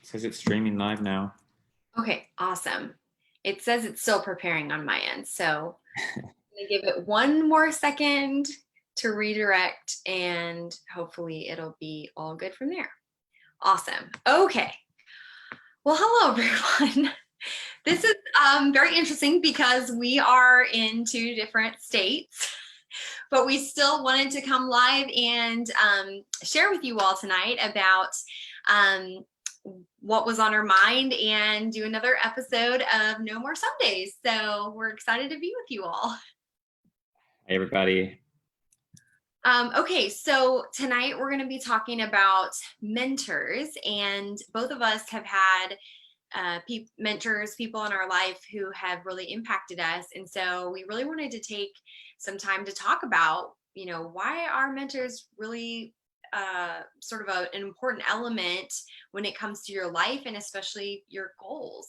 Says it's streaming live now. Okay, awesome. It says it's still preparing on my end. So I'm gonna give it one more second to redirect and hopefully it'll be all good from there. Awesome. Okay. Well, hello everyone. This is very interesting because we are in two different states, but we still wanted to come live and share with you all tonight about um, what was on our mind and do another episode of No More Sundays. So we're excited to be with you all. Hey, everybody. Okay, so tonight we're going to be talking about mentors, and both of us have had mentors, people in our life who have really impacted us. And so we really wanted to take some time to talk about, why are mentors really sort of an important element when it comes to your life and especially your goals.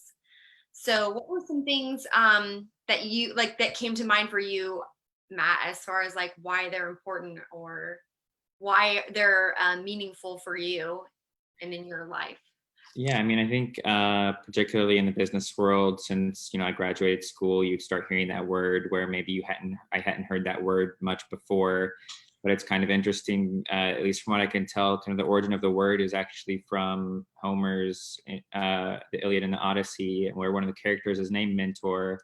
So what were some things that you like that came to mind for you, Matt, as far as like why they're important or why they're meaningful for you and in your life? Yeah, I mean, I think particularly in the business world, since I graduated school, you'd start hearing that word where maybe I hadn't heard that word much before, but it's kind of interesting. At least from what I can tell, kind of the origin of the word is actually from Homer's the Iliad and the Odyssey, where one of the characters is named Mentor,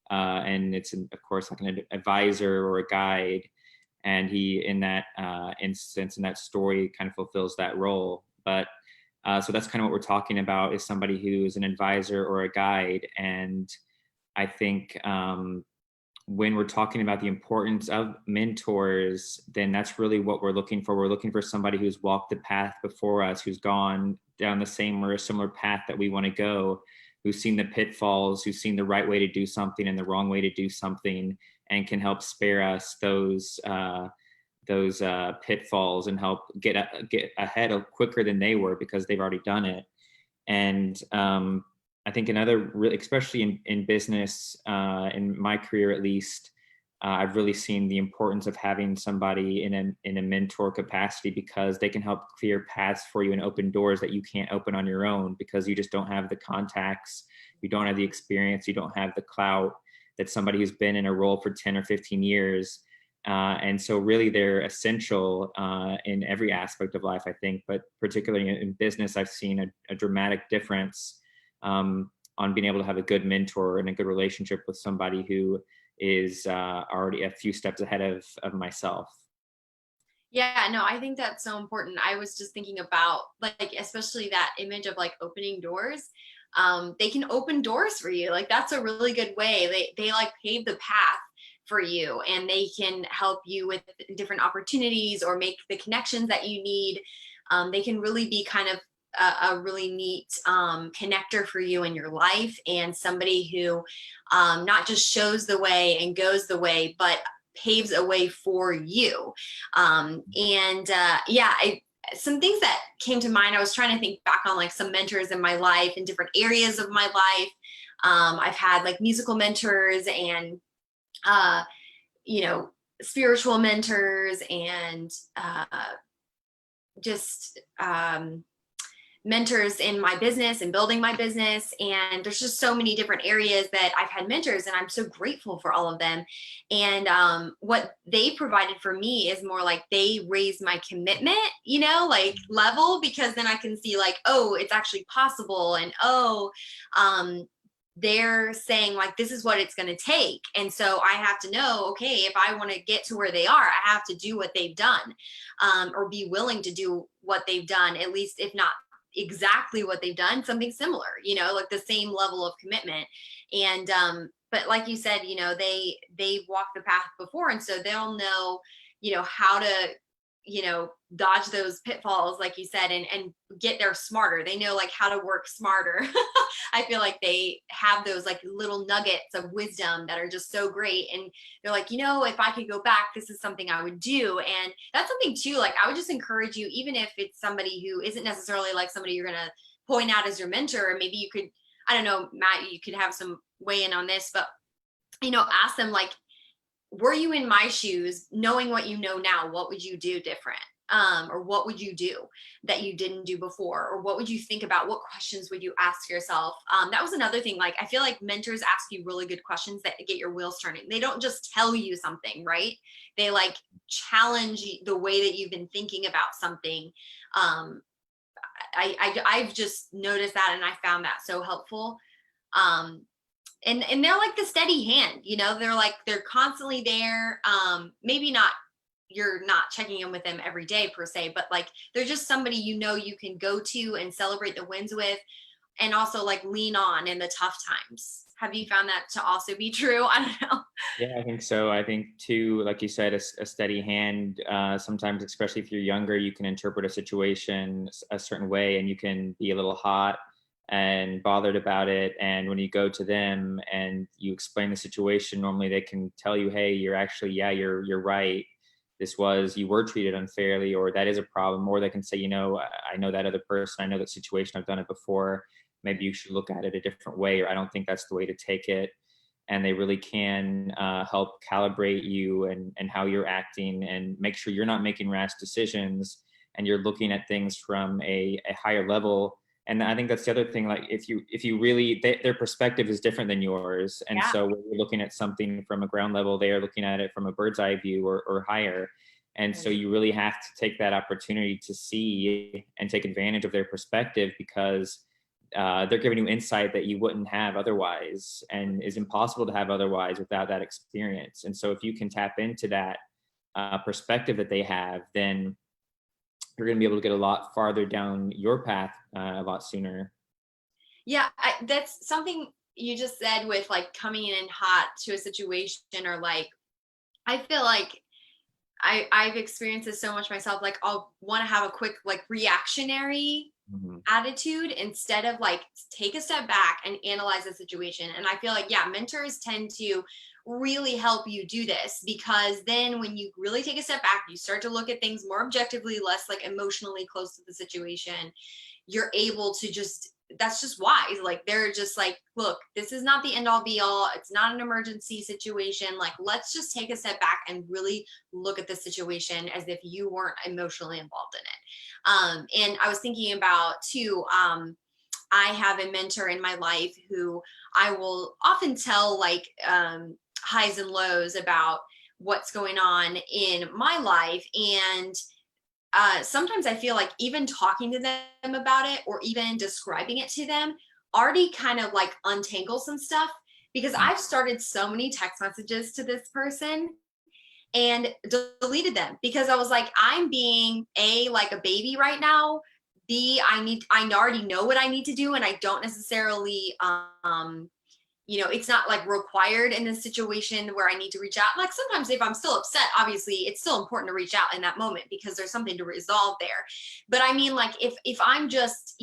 and it's of course like an advisor or a guide, and he in that instance in that story kind of fulfills that role, but. So that's kind of what we're talking about, is somebody who is an advisor or a guide. And I think when we're talking about the importance of mentors, then that's really what we're looking for. We're looking for somebody who's walked the path before us, who's gone down the same or a similar path that we want to go, who's seen the pitfalls, who's seen the right way to do something and the wrong way to do something, and can help spare us those pitfalls and help get ahead of quicker than they were because they've already done it. And I think another really, especially in business, in my career at least, I've really seen the importance of having somebody in a mentor capacity, because they can help clear paths for you and open doors that you can't open on your own, because you just don't have the contacts, you don't have the experience, you don't have the clout that somebody who's been in a role for 10 or 15 years. And so really they're essential in every aspect of life, I think, but particularly in business, I've seen a dramatic difference on being able to have a good mentor and a good relationship with somebody who is already a few steps ahead of myself. Yeah, no, I think that's so important. I was just thinking about like especially that image of like opening doors. They can open doors for you. Like that's a really good way. They like pave the path for you, and they can help you with different opportunities or make the connections that you need. They can really be kind of a really neat connector for you in your life, and somebody who not just shows the way and goes the way, but paves a way for you. Some things that came to mind, I was trying to think back on like some mentors in my life in different areas of my life. I've had like musical mentors and uh, spiritual mentors and just mentors in my business and building my business. And there's just so many different areas that I've had mentors, and I'm so grateful for all of them. And what they provided for me is more like they raised my commitment, like level, because then I can see like, oh, it's actually possible. And they're saying like, this is what it's going to take. And so I have to know, okay, if I want to get to where they are, I have to do what they've done, or be willing to do what they've done, at least if not exactly what they've done, something similar, like the same level of commitment. And but like you said, they walked the path before, and so they'll know, how to, dodge those pitfalls, like you said, and get there smarter. They know like how to work smarter. I feel like they have those like little nuggets of wisdom that are just so great. And they're like, if I could go back, this is something I would do. And that's something too, like I would just encourage you, even if it's somebody who isn't necessarily like somebody you're going to point out as your mentor, maybe you could, I don't know, Matt, you could have some weigh in on this, but, ask them like, were you in my shoes, knowing what you know now, what would you do different? or what would you do that you didn't do before, or what would you think about, what questions would you ask yourself? That was another thing. Like, I feel like mentors ask you really good questions that get your wheels turning. They don't just tell you something, right? They like challenge the way that you've been thinking about something. um, I've just noticed that, and I found that so helpful. um, and they're like the steady hand, you know, they're constantly there. Maybe not, you're not checking in with them every day per se, but like they're just somebody, you know, you can go to and celebrate the wins with, and also like lean on in the tough times. Have you found that to also be true? I don't know. Yeah, I think so. I think too, like you said, a steady hand. Sometimes, especially if you're younger, you can interpret a situation a certain way, and you can be a little hot and bothered about it. And when you go to them and you explain the situation, normally they can tell you, "Hey, you're actually, yeah, you're right. You were treated unfairly, or that is a problem." Or they can say, I know that other person, I know that situation, I've done it before. Maybe you should look at it a different way, or I don't think that's the way to take it. And they really can help calibrate you and how you're acting, and make sure you're not making rash decisions, and you're looking at things from a higher level. And I think that's the other thing. Like, if you really, their perspective is different than yours, and Yeah. so when you're looking at something from a ground level, they are looking at it from a bird's eye view, or higher. And so Right. you really have to take that opportunity to see and take advantage of their perspective, because they're giving you insight that you wouldn't have otherwise, and is impossible to have otherwise without that experience. And so if you can tap into that perspective that they have, then you're going to be able to get a lot farther down your path a lot sooner. Yeah, that's something you just said with like coming in hot to a situation, or like, I feel like I've experienced this so much myself. Like, I'll want to have a quick like reactionary Mhm. attitude instead of like take a step back and analyze the situation. And I feel like, yeah, mentors tend to really help you do this, because then when you really take a step back, you start to look at things more objectively, less like emotionally close to the situation. You're able to just, that's just wise. Like, they're just like, look, this is not the end all be all. It's not an emergency situation. Like, let's just take a step back and really look at the situation as if you weren't emotionally involved in it. And I was thinking about too, I have a mentor in my life who I will often tell like highs and lows about what's going on in my life. And sometimes I feel like even talking to them about it, or even describing it to them, already kind of like untangles some stuff, because I've started so many text messages to this person and deleted them, because I was like, I'm being like a baby right now. B, I already know what I need to do, and I don't necessarily it's not like required in this situation where I need to reach out. Like, sometimes if I'm still upset, obviously it's still important to reach out in that moment because there's something to resolve there. But I mean, like, if I'm just,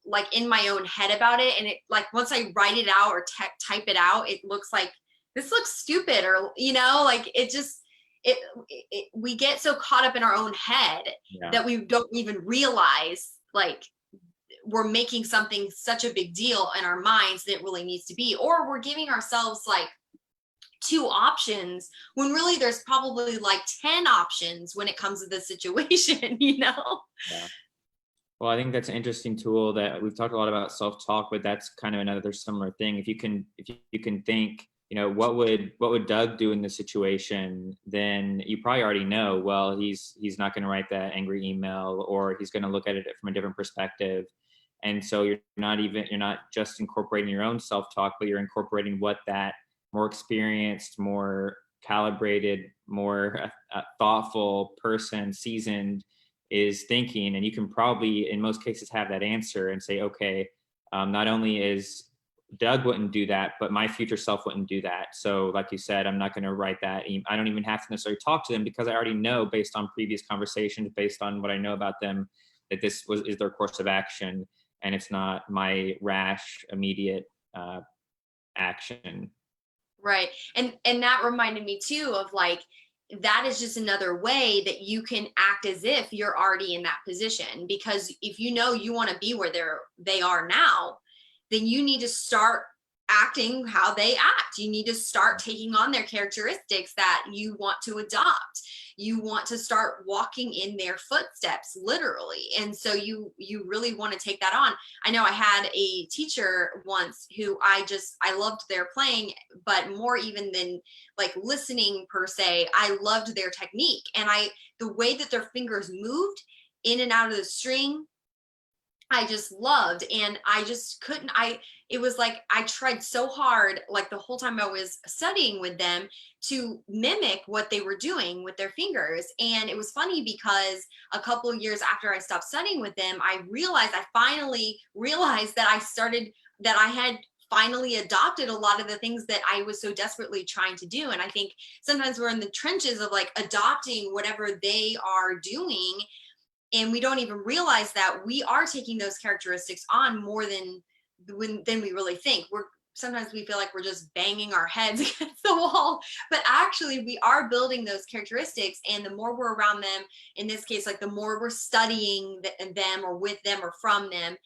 like in my own head about it, and it, like, once I write it out or type it out, it looks like this looks stupid, or like it just we get so caught up in our own head Yeah. that we don't even realize like we're making something such a big deal in our minds that it really needs to be, or we're giving ourselves like two options when really there's probably like 10 options when it comes to this situation. Yeah. Well, I think that's an interesting tool. That we've talked a lot about self-talk, but that's kind of another similar thing. If you can think, what would Doug do in this situation, then you probably already know, well, he's not going to write that angry email, or he's going to look at it from a different perspective. And so you're not just incorporating your own self-talk, but you're incorporating what that more experienced, more calibrated, more thoughtful person, seasoned, is thinking. And you can probably in most cases have that answer and say, okay, not only is Doug wouldn't do that, but my future self wouldn't do that. So like you said, I'm not going to write that. I don't even have to necessarily talk to them, because I already know, based on previous conversations, based on what I know about them, that is their course of action, and it's not my rash immediate action. Right. And that reminded me too of like, that is just another way that you can act as if you're already in that position, because if you know you want to be where they are now, then you need to start acting how they act. You need to start taking on their characteristics that you want to adopt. You want to start walking in their footsteps, literally. And so you really want to take that on. I know I had a teacher once who I loved their playing, but more even than like listening per se, I loved their technique. And the way that their fingers moved in and out of the string, I just loved. And I just couldn't, it was like I tried so hard, like the whole time I was studying with them, to mimic what they were doing with their fingers. And it was funny because a couple of years after I stopped studying with them, I finally realized that I had finally adopted a lot of the things that I was so desperately trying to do. And I think sometimes we're in the trenches of like adopting whatever they are doing, and we don't even realize that we are taking those characteristics on more than we really think. Sometimes we feel like we're just banging our heads against the wall, but actually we are building those characteristics. And the more we're around them, in this case, like the more we're studying them or with them or from them,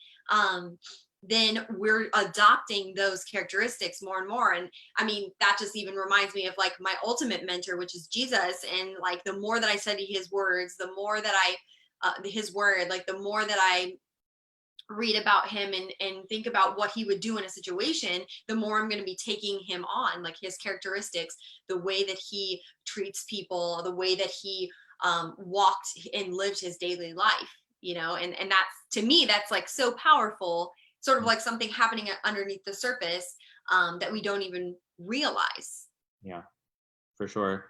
then we're adopting those characteristics more and more. And I mean, that just even reminds me of like my ultimate mentor, which is Jesus. And like the more that I study his words, the more that his word, like the more that I read about him and think about what he would do in a situation, the more I'm going to be taking him on, like his characteristics, the way that he treats people, the way that he walked and lived his daily life, and that's, to me, that's like so powerful, sort of like something happening underneath the surface that we don't even realize. Yeah, for sure.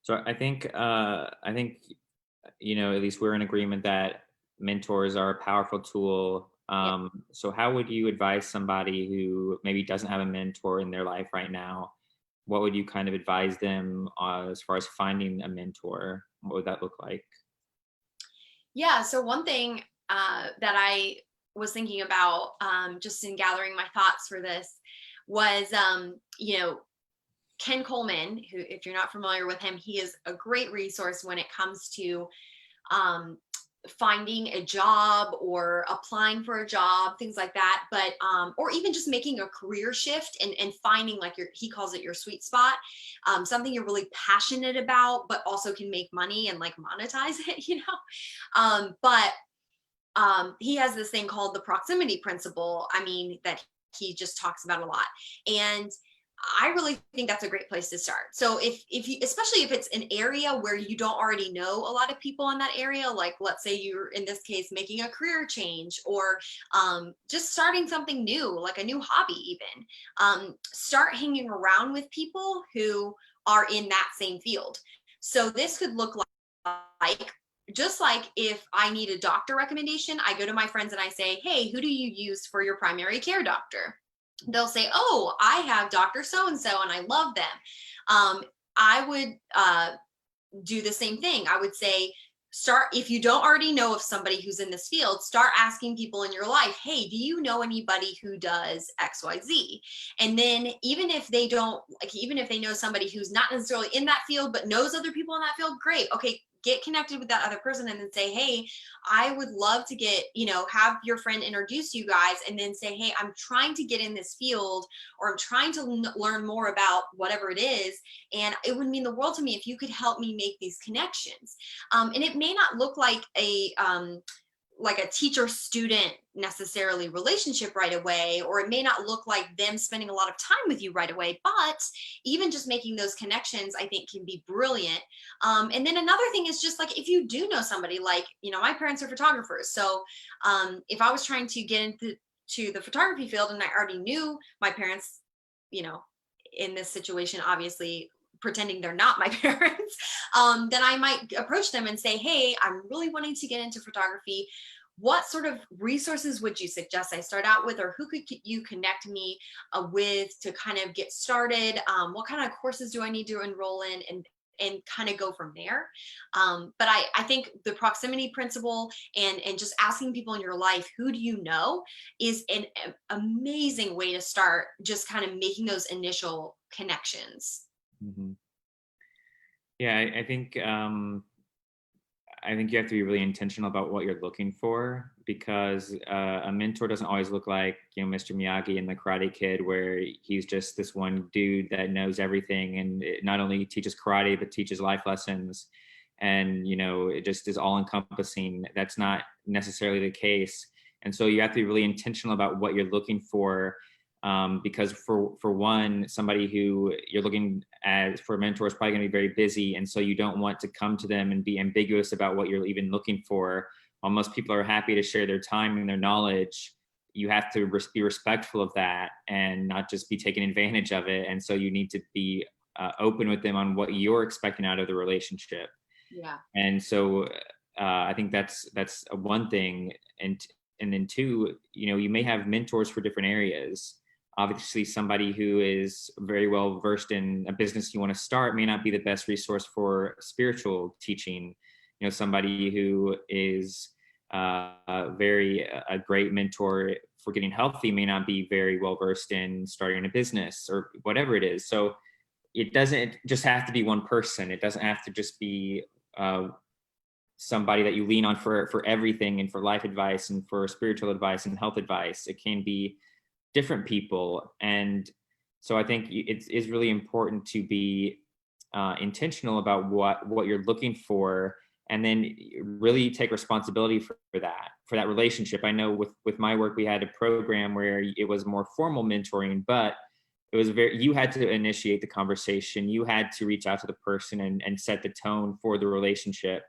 So I think at least we're in agreement that mentors are a powerful tool. Yeah. So how would you advise somebody who maybe doesn't have a mentor in their life right now? What would you kind of advise them as far as finding a mentor? What would that look like? Yeah. So one thing that I was thinking about, just in gathering my thoughts for this, was, Ken Coleman, who, if you're not familiar with him, he is a great resource when it comes to um, finding a job or applying for a job, things like that. But or even just making a career shift and finding like he calls it your sweet spot, something you're really passionate about, but also can make money and like monetize it, but he has this thing called the proximity principle. I mean, that he just talks about a lot. And I really think that's a great place to start. So if you, especially if it's an area where you don't already know a lot of people in that area, like let's say you're, in this case, making a career change, or just starting something new, like a new hobby even, start hanging around with people who are in that same field. So this could look like just like if I need a doctor recommendation, I go to my friends and I say, hey, who do you use for your primary care doctor? They'll say, oh, I have Dr. So-and-so and I love them. I would do the same thing. I would say, if you don't already know of somebody who's in this field, start asking people in your life, hey, do you know anybody who does XYZ? And then even if they don't, like, even if they know somebody who's not necessarily in that field, but knows other people in that field, great. Okay, get connected with that other person and then say, hey, I would love to have your friend introduce you guys, and then say, hey, I'm trying to get in this field, or I'm trying to learn more about whatever it is. And it would mean the world to me if you could help me make these connections. And it may not look like a teacher student necessarily relationship right away, or it may not look like them spending a lot of time with you right away, but even just making those connections, I think, can be brilliant. And then another thing is just like, if you do know somebody, like, my parents are photographers. So if I was trying to get into the photography field and I already knew my parents, in this situation, obviously pretending they're not my parents, then I might approach them and say, hey, I'm really wanting to get into photography. What sort of resources would you suggest I start out with, or who could you connect me with to kind of get started? What kind of courses do I need to enroll in, and kind of go from there. But I think the proximity principle and just asking people in your life, who do you know, is an amazing way to start just kind of making those initial connections. Mm-hmm. Yeah, I think I think you have to be really intentional about what you're looking for, because a mentor doesn't always look like, Mr. Miyagi in the Karate Kid, where he's just this one dude that knows everything and it not only teaches karate but teaches life lessons, and it just is all encompassing. That's not necessarily the case, and so you have to be really intentional about what you're looking for. Because for one, somebody who you're looking at for a mentor is probably going to be very busy, and so you don't want to come to them and be ambiguous about what you're even looking for. While most people are happy to share their time and their knowledge, you have to be respectful of that and not just be taking advantage of it. And so you need to be open with them on what you're expecting out of the relationship. Yeah. And so I think that's one thing. And then two, you may have mentors for different areas. Obviously, somebody who is very well versed in a business you want to start may not be the best resource for spiritual teaching. Somebody who is a great mentor for getting healthy may not be very well versed in starting a business or whatever it is. So it doesn't just have to be one person. It doesn't have to just be somebody that you lean on for everything, and for life advice and for spiritual advice and health advice. It can be different people. And so I think it is really important to be intentional about what you're looking for, and then really take responsibility for that relationship. I know with my work, we had a program where it was more formal mentoring, but it was you had to initiate the conversation. You had to reach out to the person and set the tone for the relationship,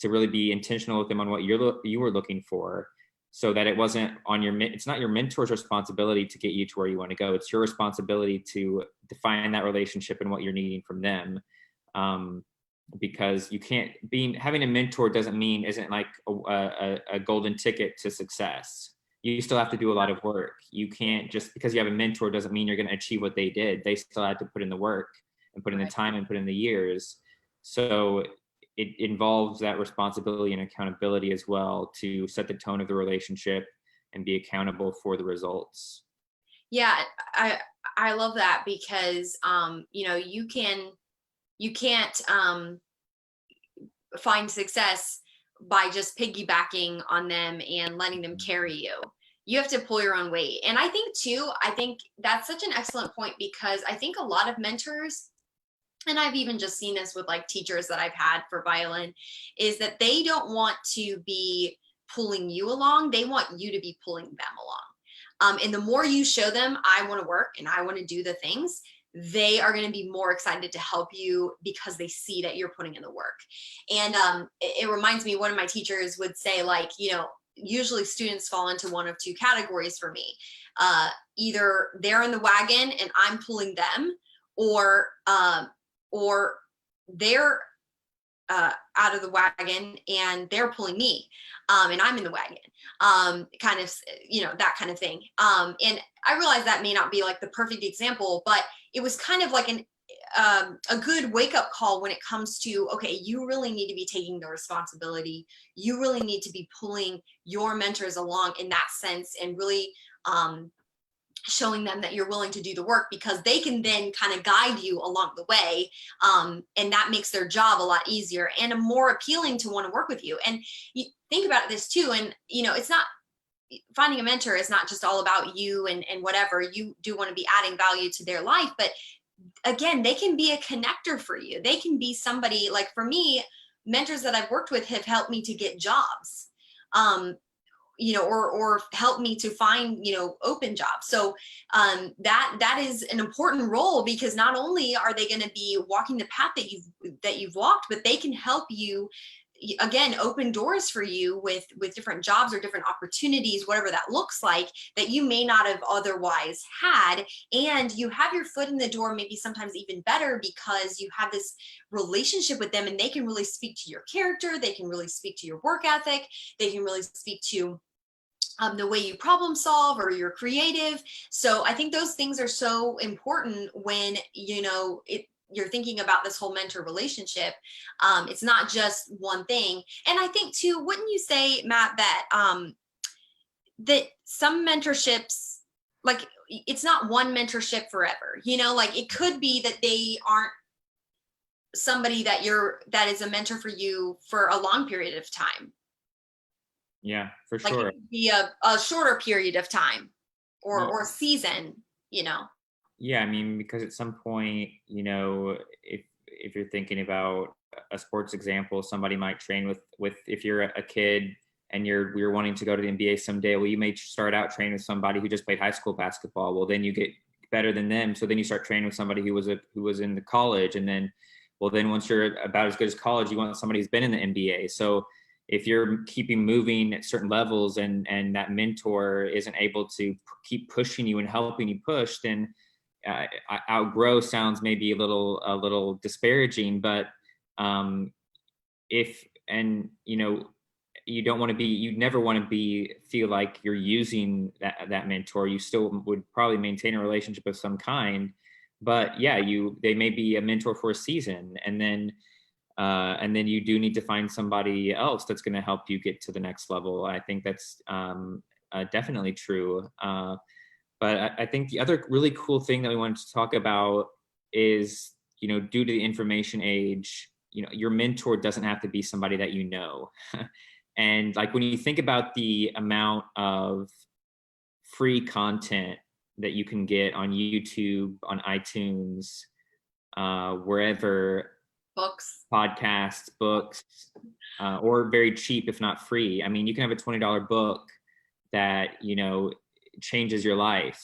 to really be intentional with them on what you were looking for, so that it wasn't it's not your mentor's responsibility to get you to where you want to go. It's your responsibility to define that relationship and what you're needing from them. Because you can't having a mentor isn't like a golden ticket to success. You still have to do a lot of work. You can't, just because you have a mentor doesn't mean you're going to achieve what they did. They still had to put in the work and put in the time and put in the years. So it involves that responsibility and accountability as well, to set the tone of the relationship and be accountable for the results. Yeah, I love that, because you can't find success by just piggybacking on them and letting them carry you. You have to pull your own weight. And I think that's such an excellent point, because I think a lot of mentors, and I've even just seen this with like teachers that I've had for violin, is that they don't want to be pulling you along. They want you to be pulling them along. And the more you show them, I want to work and I want to do the things, they are going to be more excited to help you, because they see that you're putting in the work. And it reminds me, one of my teachers would say, like, usually students fall into one of two categories for me. Either they're in the wagon and I'm pulling them, or they're out of the wagon and they're pulling me, and I'm in the wagon, kind of, that kind of thing. And I realize that may not be like the perfect example, but it was kind of like a good wake up call when it comes to, okay, you really need to be taking the responsibility. You really need to be pulling your mentors along in that sense, and really showing them that you're willing to do the work, because they can then kind of guide you along the way. And that makes their job a lot easier and more appealing to want to work with you. And you think about this too. And, it's not, finding a mentor is not just all about you and whatever. You do want to be adding value to their life, but again, they can be a connector for you. They can be somebody, like for me, mentors that I've worked with have helped me to get jobs. Or help me to find, open jobs. So that is an important role, because not only are they going to be walking the path that you've walked, but they can help you, again, open doors for you with different jobs or different opportunities, whatever that looks like, that you may not have otherwise had. And you have your foot in the door, maybe sometimes even better, because you have this relationship with them, and they can really speak to your character. They can really speak to your work ethic. They can really speak to the way you problem solve, or you're creative. So I think those things are so important when, you're thinking about this whole mentor relationship. It's not just one thing. And I think too, wouldn't you say, Matt, that some mentorships, like, it's not one mentorship forever, like it could be that they aren't somebody that is a mentor for you for a long period of time. Yeah, for Like it sure. could be a shorter period of time Well, or season, you know. yeah, I mean, because at some point, if you're thinking about a sports example, somebody might train with if you're a kid and you're wanting to go to the NBA someday, well, you may start out training with somebody who just played high school basketball. Well, then you get better than them, so then you start training with somebody who was in the college, and then, well, then once you're about as good as college, you want somebody who's been in the NBA. So if you're keeping moving at certain levels and that mentor isn't able to keep pushing you and helping you push, then outgrow sounds maybe a little disparaging, but if and you don't want to be you never want to be feel like you're using that mentor. You still would probably maintain a relationship of some kind, but yeah, they may be a mentor for a season, and then you do need to find somebody else that's going to help you get to the next level. I think that's definitely true. But I think the other really cool thing that we wanted to talk about is, due to the information age, your mentor doesn't have to be somebody that you know. And like when you think about the amount of free content that you can get on YouTube, on iTunes, wherever, Books. podcasts, books, or very cheap, if not free. I mean, you can have a $20 book that, changes your life.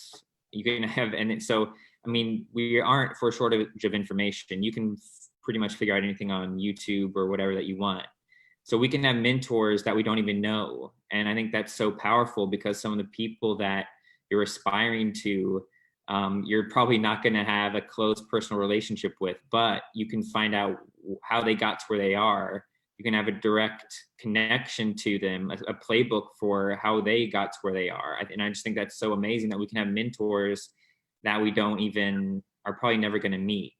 You can have, and so, I mean, we aren't for a shortage of information. You can pretty much figure out anything on YouTube or whatever that you want. So we can have mentors that we don't even know. And I think that's so powerful because some of the people that you're aspiring to, you're probably not going to have a close personal relationship with, but you can find out how they got to where they are. You can have a direct connection to them, a playbook for how they got to where they are. And I just think that's so amazing that we can have mentors that we don't even are probably never going to meet.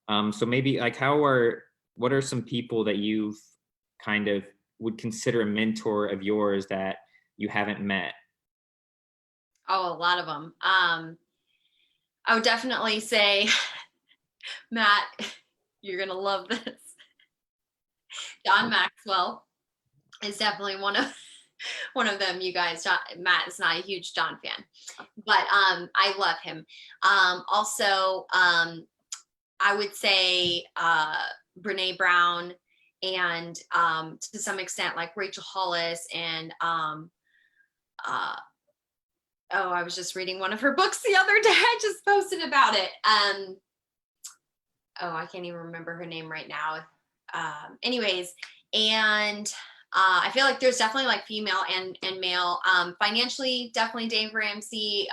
So maybe like what are some people that you've kind of would consider a mentor of yours that you haven't met? Oh, a lot of them. I would definitely say, Matt, you're gonna love this. John Maxwell is definitely one of them. You guys, Matt is not a huge John fan, but I love him. Also, I would say Brene Brown, and to some extent like Rachel Hollis, and I was just reading one of her books the other day. I just posted about it. I can't even remember her name right now. Anyways, and I feel like there's definitely like female and male. Financially, definitely Dave Ramsey.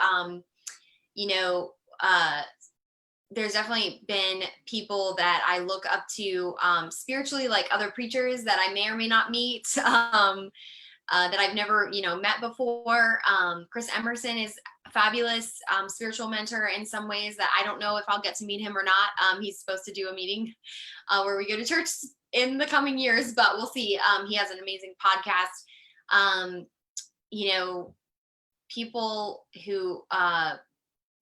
There's definitely been people that I look up to spiritually, like other preachers that I may or may not meet. That I've never, met before. Chris Emerson is a fabulous spiritual mentor in some ways that I don't know if I'll get to meet him or not. He's supposed to do a meeting where we go to church in the coming years, but we'll see. He has an amazing podcast. People who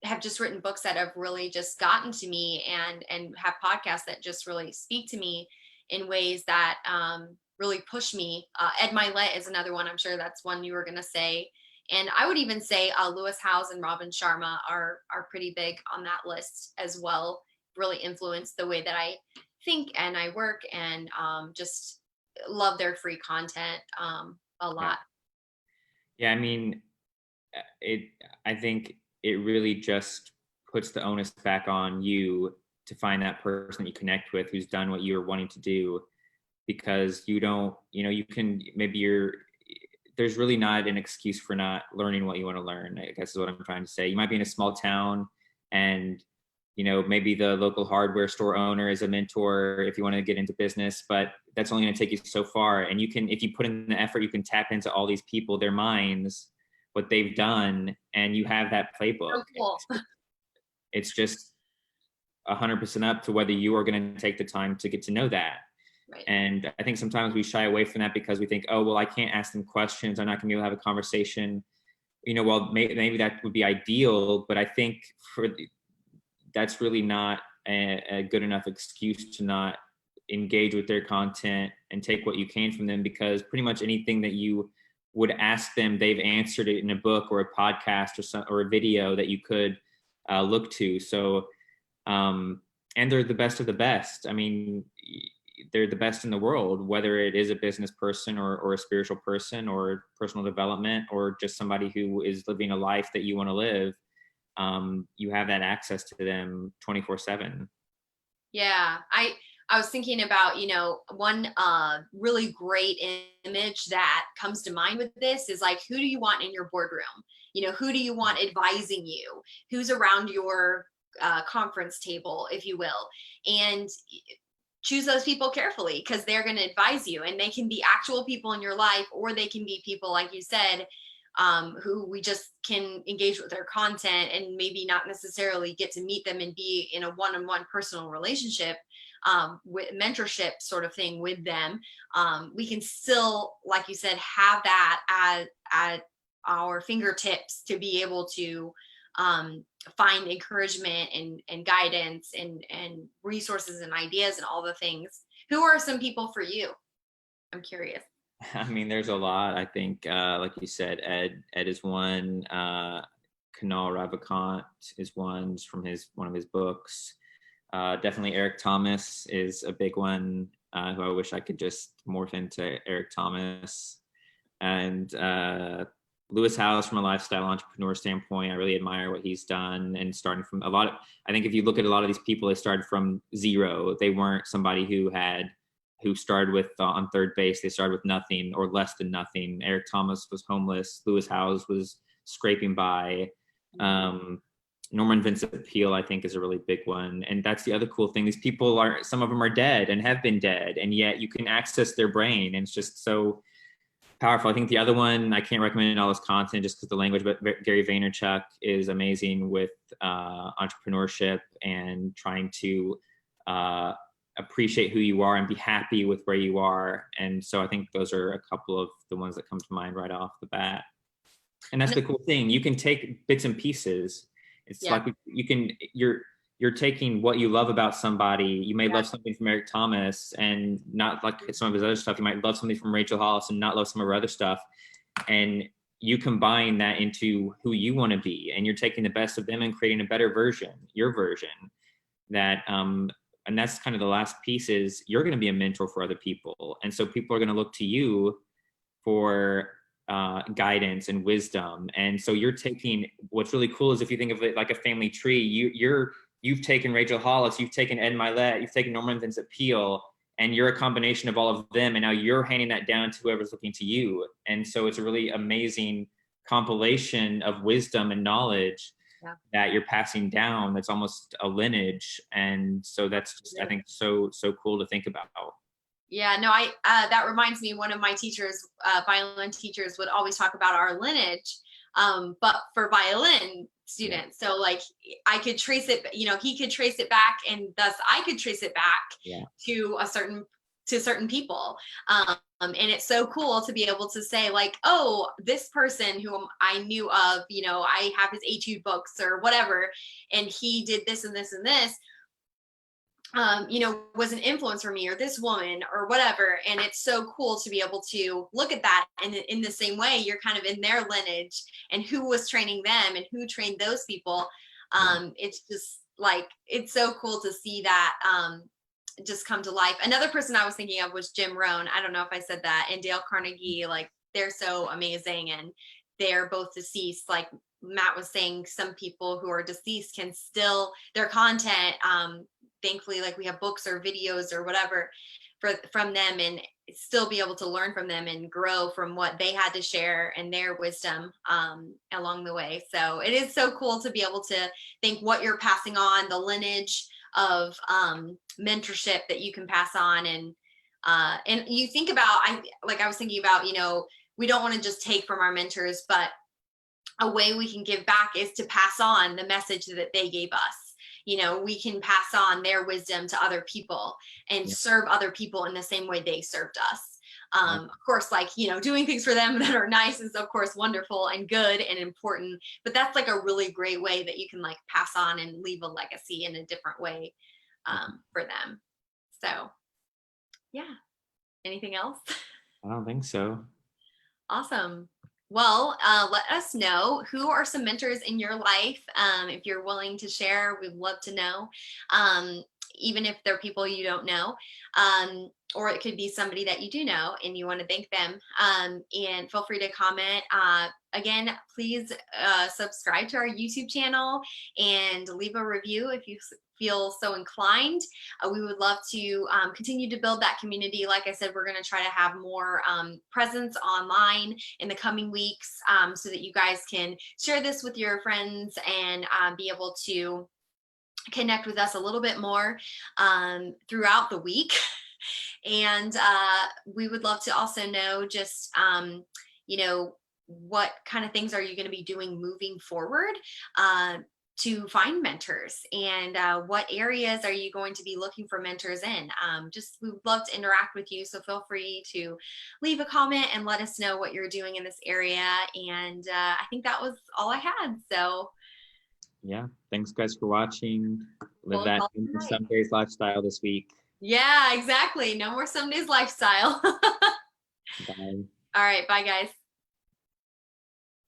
have just written books that have really just gotten to me, and have podcasts that just really speak to me in ways that really push me. Ed Milet is another one. I'm sure that's one you were going to say. And I would even say Lewis Howes and Robin Sharma are pretty big on that list as well. Really influenced the way that I think and I work, and just love their free content a lot. Yeah, I mean, I think it really just puts the onus back on you to find that person that you connect with who's done what you're wanting to do, because you don't, you can, there's really not an excuse for not learning what you want to learn, I guess is what I'm trying to say. You might be in a small town and, maybe the local hardware store owner is a mentor if you want to get into business, but that's only going to take you so far. And you can, if you put in the effort, you can tap into all these people, their minds, what they've done, and you have that playbook. So cool. It's just 100% up to whether you are going to take the time to get to know that. Right. And I think sometimes we shy away from that because we think, oh, well, I can't ask them questions. I'm not going to be able to have a conversation. Well, maybe that would be ideal, but I think that's really not a good enough excuse to not engage with their content and take what you can from them, because pretty much anything that you would ask them, they've answered it in a book or a podcast or a video that you could look to. So, and they're the best of the best. I mean, they're the best in the world, whether it is a business person or a spiritual person or personal development or just somebody who is living a life that you want to live. You have that access to them 24/7. Yeah, I was thinking about, one really great image that comes to mind with this is like, who do you want in your boardroom? Who do you want advising you? Who's around your conference table, if you will? And choose those people carefully, because they're going to advise you, and they can be actual people in your life, or they can be people, like you said, who we just can engage with their content and maybe not necessarily get to meet them and be in a one-on-one personal relationship, with mentorship sort of thing with them. We can still, like you said, have that at our fingertips to be able to find encouragement and guidance and resources and ideas and all the things. Who are some people for you? I'm curious. I mean, there's a lot. I think, like you said, Ed is one. Kanal Ravikant is one, just from one of his books. Definitely Eric Thomas is a big one, who I wish I could just morph into Eric Thomas. And Lewis Howes, from a lifestyle entrepreneur standpoint, I really admire what he's done, and starting from I think if you look at a lot of these people, they started from zero. They weren't somebody who started with on third base. They started with nothing or less than nothing. Eric Thomas was homeless. Lewis Howes was scraping by. Norman Vincent Peale, I think, is a really big one. And that's the other cool thing. These people some of them are dead and have been dead, and yet you can access their brain. And it's just so powerful. I think the other one, I can't recommend all his content just because the language, but Gary Vaynerchuk is amazing with entrepreneurship and trying to appreciate who you are and be happy with where you are. And so I think those are a couple of the ones that come to mind right off the bat. And that's the cool thing. You can take bits and pieces. It's like you're taking what you love about somebody. You may love something from Eric Thomas and not like some of his other stuff. You might love something from Rachel Hollis and not love some of her other stuff. And you combine that into who you want to be. And you're taking the best of them and creating a better version, your version. And that's kind of the last piece, is you're going to be a mentor for other people. And so people are going to look to you for guidance and wisdom. And so you're taking, what's really cool is if you think of it like a family tree, you've taken Rachel Hollis, you've taken Ed Milet, you've taken Norman Vincent Peale, and you're a combination of all of them. And now you're handing that down to whoever's looking to you. And so it's a really amazing compilation of wisdom and knowledge that you're passing down. That's almost a lineage. And so that's just, I think, so cool to think about. Yeah, no, that reminds me, one of my teachers, violin teachers, would always talk about our lineage, but for violin students. So like I could trace it, he could trace it back, and thus I could trace it back to certain people. And it's so cool to be able to say like, oh, this person who I knew of, I have his etude books or whatever, and he did this and this and this, was an influence for me, or this woman or whatever. And it's so cool to be able to look at that. And in the same way, you're kind of in their lineage and who was training them and who trained those people. It's just like, it's so cool to see that just come to life. Another person I was thinking of was Jim Rohn. I don't know if I said that, and Dale Carnegie. Like, they're so amazing, and they're both deceased. Like Matt was saying, some people who are deceased can still, their content, thankfully, like we have books or videos or whatever from them, and still be able to learn from them and grow from what they had to share and their wisdom along the way. So it is so cool to be able to think what you're passing on, the lineage of mentorship that you can pass on. And you think about, I was thinking about, we don't want to just take from our mentors, but a way we can give back is to pass on the message that they gave us. We can pass on their wisdom to other people and serve other people in the same way they served us. Of course, like, doing things for them that are nice is of course wonderful and good and important, but that's like a really great way that you can like pass on and leave a legacy in a different way. for them. So yeah. Anything else? I don't think so. Awesome. Well, let us know who are some mentors in your life. If you're willing to share, we'd love to know. Um, Even if they're people you don't know, or it could be somebody that you do know and you want to thank them. And feel free to comment. Again, please subscribe to our YouTube channel and leave a review if you feel so inclined. We would love to continue to build that community. Like I said, we're going to try to have more presence online in the coming weeks, so that you guys can share this with your friends and be able to connect with us a little bit more throughout the week. And we would love to also know just, you know, what kind of things are you going to be doing moving forward to find mentors, and what areas are you going to be looking for mentors in? Just we would love to interact with you. So feel free to leave a comment and let us know what you're doing in this area. And I think that was all I had. So Yeah. Thanks guys for watching. Live we'll that call it a night. some days lifestyle this week. Yeah, exactly. No more some days lifestyle. Bye. All right. Bye, guys.